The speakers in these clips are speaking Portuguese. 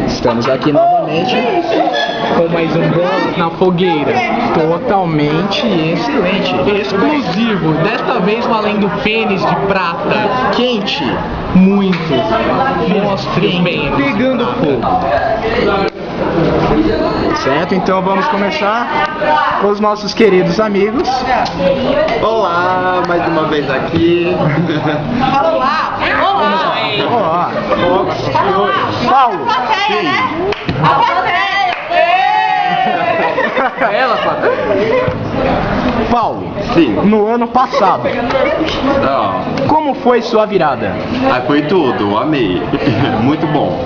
Estamos aqui novamente com mais um Bolas na Fogueira. Totalmente excelente, exclusivo. Desta vez valendo pênis de prata. Quente, muito. Mostre os pênis. Pegando fogo. Certo, então vamos começar com os nossos queridos amigos. Olá, mais uma vez aqui. Olá! Olá! Olá. Paulo. Plateia, né? A plateia! Ela, Paulo, Sim. no ano passado, como foi sua virada? Foi tudo, amei. Muito bom.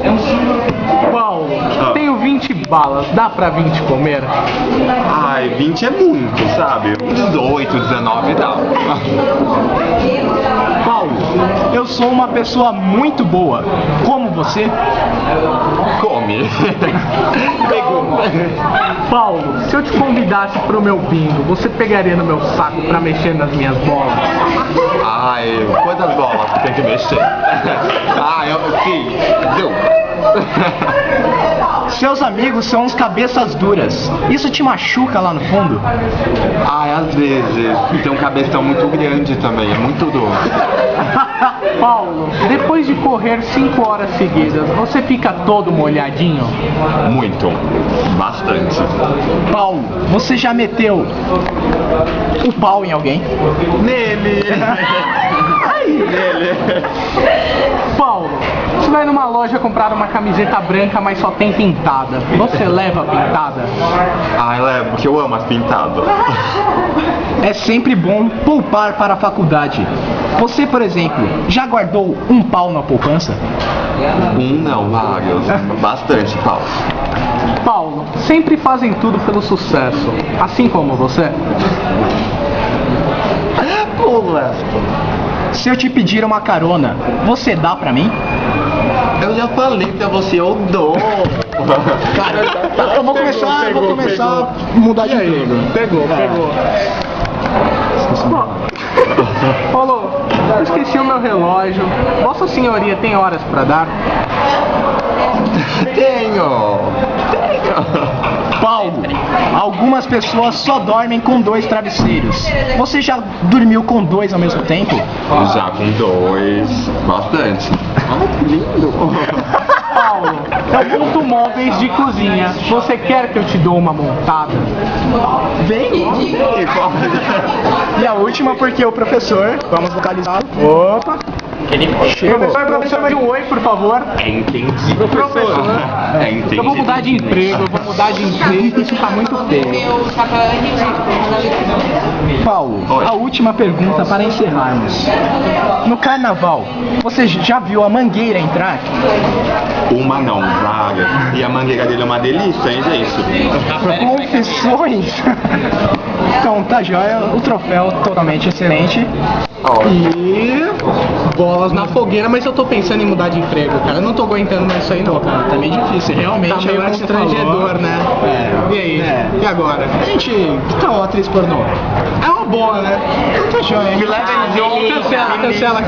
Paulo, tenho 20 balas, dá pra 20 comer? 20 é muito, sabe? 18, 19 dá. Paulo, eu sou uma pessoa muito boa. Como você? Come. Pegou. Paulo, se eu te convidasse pro meu bingo, você pegaria no meu saco pra mexer nas minhas bolas? Quantas bolas que tem que mexer? Sim, deu. Seus amigos são uns cabeças duras. Isso te machuca lá no fundo? Às vezes. Tem um cabeção muito grande também, é muito duro. Paulo, depois de correr 5 horas seguidas, você fica todo molhadinho? Muito. Bastante. Paulo, você já meteu o pau em alguém? Nele. Nele. Paulo, você vai numa loja comprar uma camiseta branca, mas só tem pintada. Você leva a pintada? Levo, porque eu amo as pintadas. É sempre bom poupar para a faculdade. Você, por exemplo, já guardou um pau na poupança? Não, vários. Bastante, Paulo. Paulo, sempre fazem tudo pelo sucesso, assim como você. Pula. Se eu te pedir uma carona, você dá pra mim? Eu já falei pra você, eu dou. Cara, eu vou começar a mudar de emprego. Pegou. Paulo, eu esqueci o meu relógio. Vossa senhoria tem horas pra dar? Tenho. Paulo, algumas pessoas só dormem com 2 travesseiros. Você já dormiu com 2 ao mesmo tempo? Já com 2, bastante. Que lindo. Paulo, eu monto móveis de cozinha. Você quer que eu te dou uma montada? Vem! E a última porque o professor, vamos localizá-lo. Opa! Chegou. Professor, vai de um oi, por favor. Entendi. Professor, Entendi. eu vou mudar de emprego, isso tá muito feio. Meu chapéu é ridículo. Paulo, a última pergunta para encerrarmos. No carnaval, você já viu a Mangueira entrar? Uma não, várias. E a mangueira dele é uma delícia, hein, gente? Confissões! Então, tá joia, o troféu totalmente excelente. E bolas na fogueira, mas eu tô pensando em mudar de emprego, cara. Eu não tô aguentando mais isso aí não, cara. Tá meio difícil, realmente. Tá meio constrangedor, né? E aí? E agora? Gente, que tal a atriz pornô? É uma boa, né? Então tá joia. Me leva em jogo. Cancela.